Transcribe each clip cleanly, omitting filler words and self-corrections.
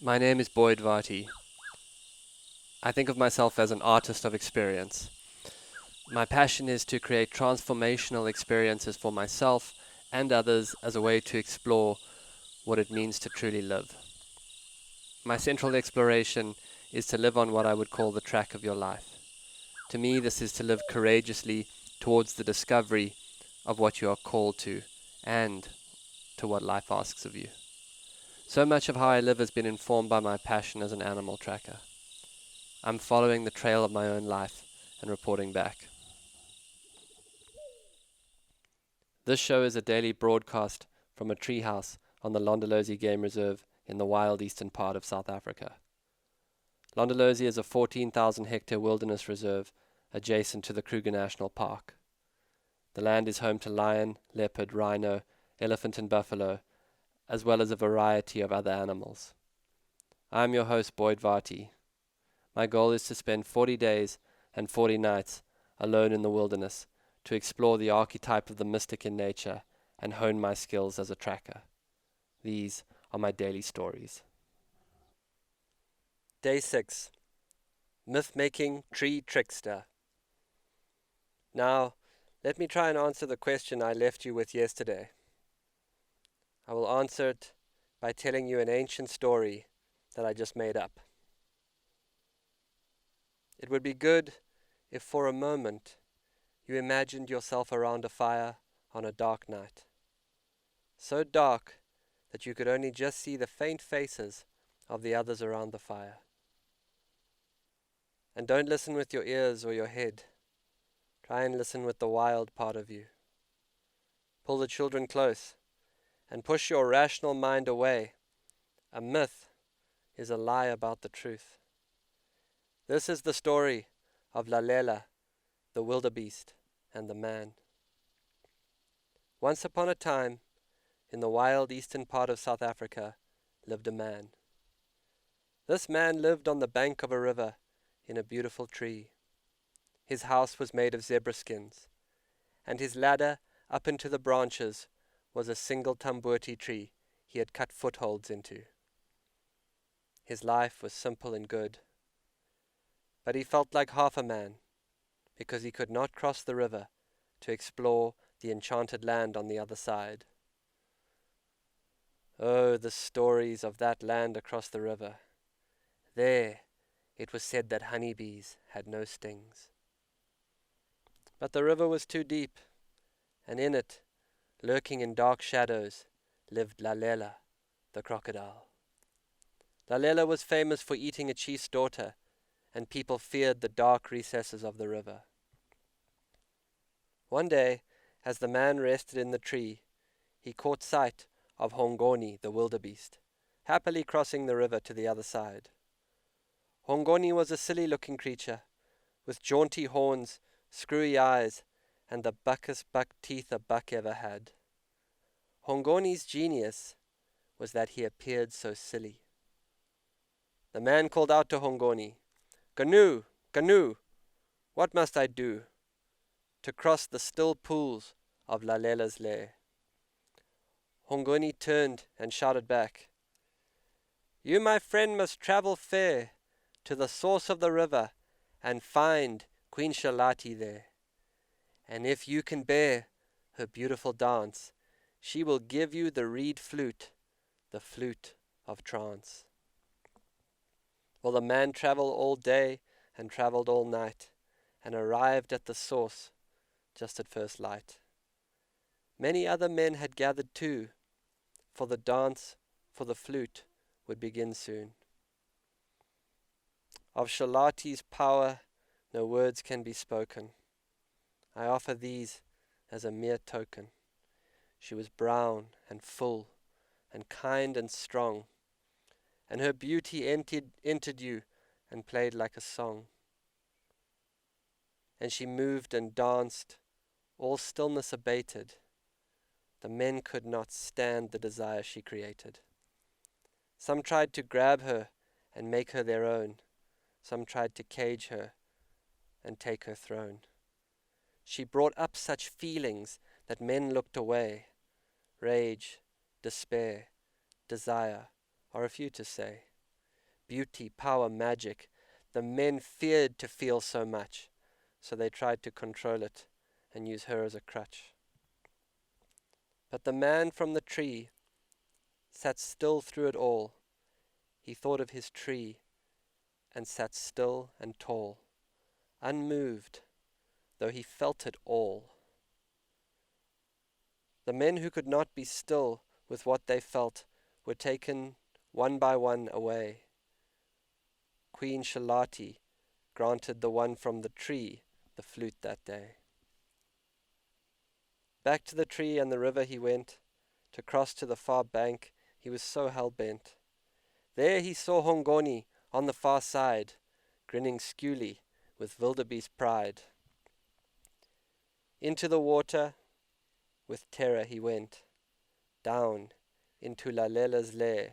My name is Boyd Varty. I think of myself as an artist of experience. My passion is to create transformational experiences for myself and others as a way to explore what it means to truly live. My central exploration is to live on what I would call the track of your life. To me, this is to live courageously towards the discovery of what you are called to and to what life asks of you. So much of how I live has been informed by my passion as an animal tracker. I'm following the trail of my own life and reporting back. This show is a daily broadcast from a treehouse on the Londolozi Game Reserve in the wild eastern part of South Africa. Londolozi is a 14,000 hectare wilderness reserve adjacent to the Kruger National Park. The land is home to lion, leopard, rhino, elephant and buffalo, as well as a variety of other animals. I am your host, Boyd Varty. My goal is to spend 40 days and 40 nights alone in the wilderness to explore the archetype of the mystic in nature and hone my skills as a tracker. These are my daily stories. Day 6. Myth-making tree trickster. Now, let me try and answer the question I left you with yesterday. I will answer it by telling you an ancient story that I just made up. It would be good if for a moment you imagined yourself around a fire on a dark night. So dark that you could only just see the faint faces of the others around the fire. And don't listen with your ears or your head. Try and listen with the wild part of you. Pull the children close and push your rational mind away. A myth is a lie about the truth. This is the story of Lalela, the wildebeest, and the man. Once upon a time, in the wild eastern part of South Africa, lived a man. This man lived on the bank of a river in a beautiful tree. His house was made of zebra skins, and his ladder up into the branches was a single tambuti tree he had cut footholds into. His life was simple and good, but he felt like half a man, because he could not cross the river to explore the enchanted land on the other side. Oh, the stories of that land across the river. There, it was said that honeybees had no stings. But the river was too deep, and in it, lurking in dark shadows, lived Lalela, the crocodile. Lalela was famous for eating a chief's daughter, and people feared the dark recesses of the river. One day, as the man rested in the tree, he caught sight of Hongoni, the wildebeest, happily crossing the river to the other side. Hongoni was a silly-looking creature, with jaunty horns, screwy eyes, and the buckest buck teeth a buck ever had. Hongoni's genius was that he appeared so silly. The man called out to Hongoni, "Gnu, Gnu, what must I do to cross the still pools of Lalela's lair?" Hongoni turned and shouted back, "You, my friend, must travel fair to the source of the river and find Queen Shalati there. And if you can bear her beautiful dance, she will give you the reed flute, the flute of trance." Well, the man traveled all day and traveled all night, and arrived at the source just at first light. Many other men had gathered too, for the dance for the flute would begin soon. Of Shalati's power no words can be spoken. I offer these as a mere token. She was brown and full and kind and strong, and her beauty entered you and played like a song. And she moved and danced, all stillness abated. The men could not stand the desire she created. Some tried to grab her and make her their own. Some tried to cage her and take her throne. She brought up such feelings that men looked away. Rage, despair, desire are a few to say. beauty, power, magic. The men feared to feel so much, so they tried to control it and use her as a crutch. But the man from the tree sat still through it all. He thought of his tree and sat still and tall, unmoved, though he felt it all. The men who could not be still with what they felt were taken one by one away. Queen Shalati granted the one from the tree the flute that day. Back to the tree and the river he went. To cross to the far bank he was so hell-bent. There he saw Hongoni on the far side, grinning skewly with wildebeest pride. Into the water with terror he went, down into Lalela's lair.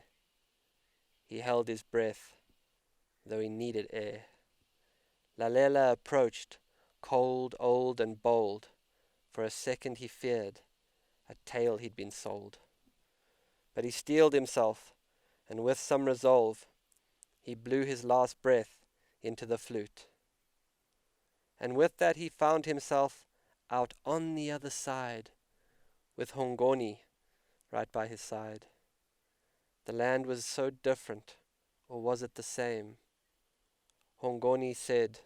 He held his breath, though he needed air. Lalela approached, cold, old, and bold. For a second he feared a tale he'd been sold. But he steeled himself, and with some resolve, he blew his last breath into the flute. And with that he found himself out on the other side, with Hongoni right by his side. The land was so different, or was it the same? Hongoni said,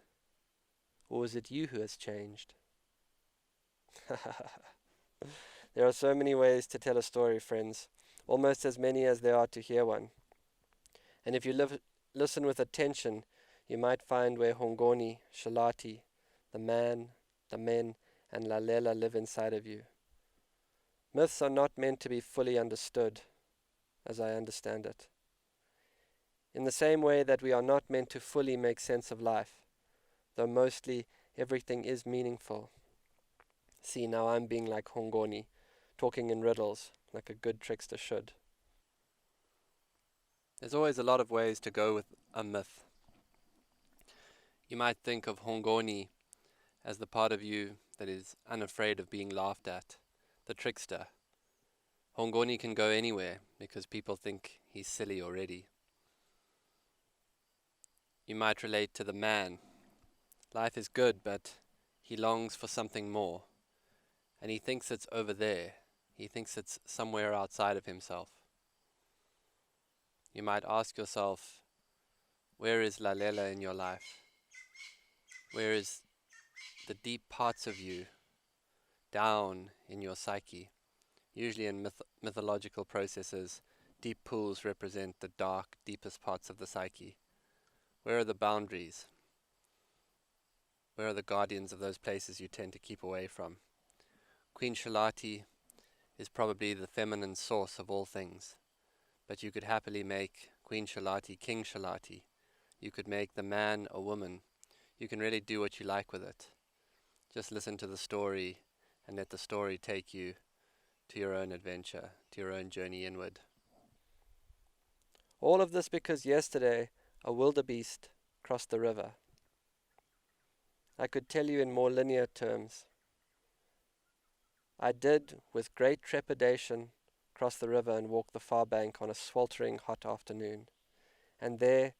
or is it you who has changed? There are so many ways to tell a story, friends, almost as many as there are to hear one. And if you listen with attention, you might find where Hongoni, Shalati, the man, the men, and Lalela live inside of you. Myths are not meant to be fully understood, as I understand it. In the same way that we are not meant to fully make sense of life, though mostly everything is meaningful. See, now I'm being like Hongoni, talking in riddles, like a good trickster should. There's always a lot of ways to go with a myth. You might think of Hongoni as the part of you that is unafraid of being laughed at, the trickster. Hongoni can go anywhere because people think he's silly already. You might relate to the man. Life is good, but he longs for something more. And he thinks it's over there. He thinks it's somewhere outside of himself. You might ask yourself, where is Lalela in your life? Where is the deep parts of you down in your psyche? Usually in mythological processes, deep pools represent the dark, deepest parts of the psyche. Where are the boundaries? Where are the guardians of those places you tend to keep away from? Queen Shalati is probably the feminine source of all things, but you could happily make Queen Shalati King Shalati. You could make the man a woman. You can really do what you like with it. Just listen to the story and let the story take you to your own adventure, to your own journey inward. All of this because yesterday a wildebeest crossed the river. I could tell you in more linear terms. I did, with great trepidation, cross the river and walk the far bank on a sweltering hot afternoon. And there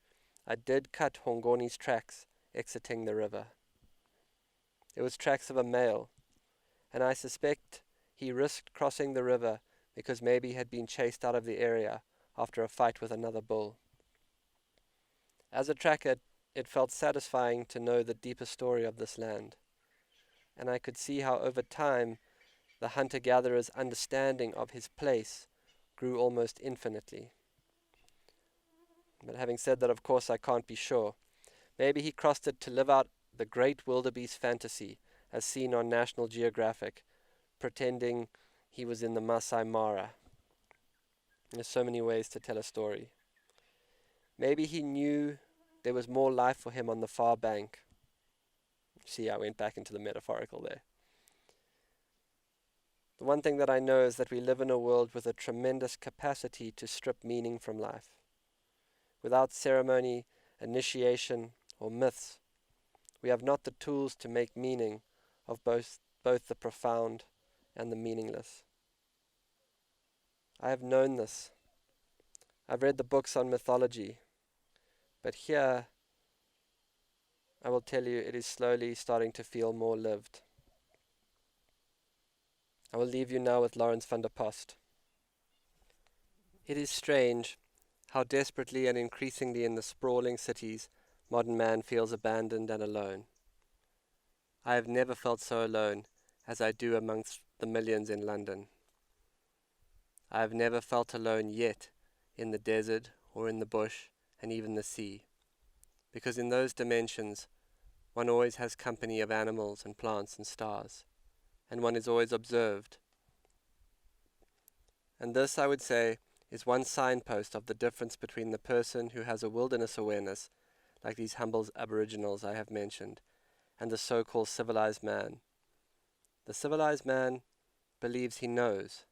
I did cut Hongoni's tracks exiting the river. It was tracks of a male, and I suspect he risked crossing the river because maybe he had been chased out of the area after a fight with another bull. As a tracker, it felt satisfying to know the deeper story of this land, and I could see how over time the hunter-gatherer's understanding of his place grew almost infinitely. But having said that, of course, I can't be sure. Maybe he crossed it to live out the great wildebeest fantasy as seen on National Geographic, pretending he was in the Masai Mara. There's so many ways to tell a story. Maybe he knew there was more life for him on the far bank. See, I went back into the metaphorical there. The one thing that I know is that we live in a world with a tremendous capacity to strip meaning from life. Without ceremony, initiation, or myths, we have not the tools to make meaning of both the profound and the meaningless. I have known this. I've read the books on mythology. But here, I will tell you, it is slowly starting to feel more lived. I will leave you now with Lawrence van der Post. It is strange how desperately and increasingly in the sprawling cities modern man feels abandoned and alone. I have never felt so alone as I do amongst the millions in London. I have never felt alone yet in the desert or in the bush and even the sea, because in those dimensions one always has company of animals and plants and stars, and one is always observed. And this, I would say, is one signpost of the difference between the person who has a wilderness awareness, like these humble aboriginals I have mentioned, and the so-called civilized man. The civilized man believes he knows,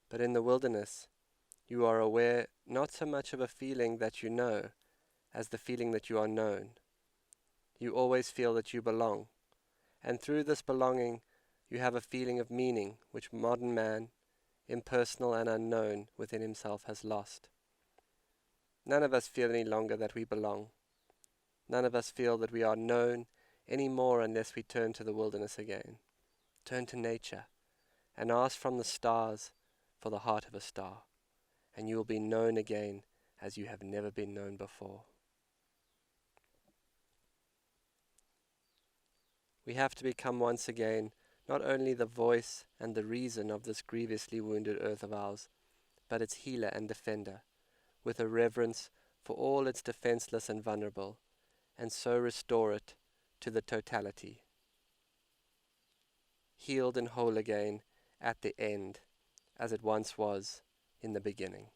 but in the wilderness you are aware not so much of a feeling that you know as the feeling that you are known. You always feel that you belong, and through this belonging you have a feeling of meaning which modern man, impersonal and unknown within himself, has lost. None of us feel any longer that we belong. None of us feel that we are known any more unless we turn to the wilderness again. Turn to nature and ask from the stars for the heart of a star, and you will be known again as you have never been known before. We have to become once again not only the voice and the reason of this grievously wounded earth of ours, but its healer and defender, with a reverence for all its defenseless and vulnerable, and so restore it to the totality, healed and whole again at the end, as it once was in the beginning.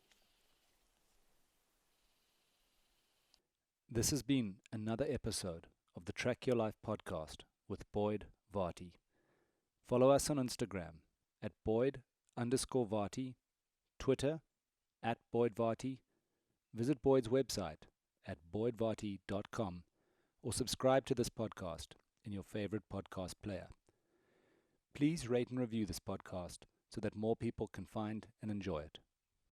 This has been another episode of the Track Your Life podcast with Boyd Varty. Follow us on Instagram at Boyd_Varty, Twitter at Boyd Varty. Visit Boyd's website at boydvarty.com or subscribe to this podcast in your favorite podcast player. Please rate and review this podcast so that more people can find and enjoy it.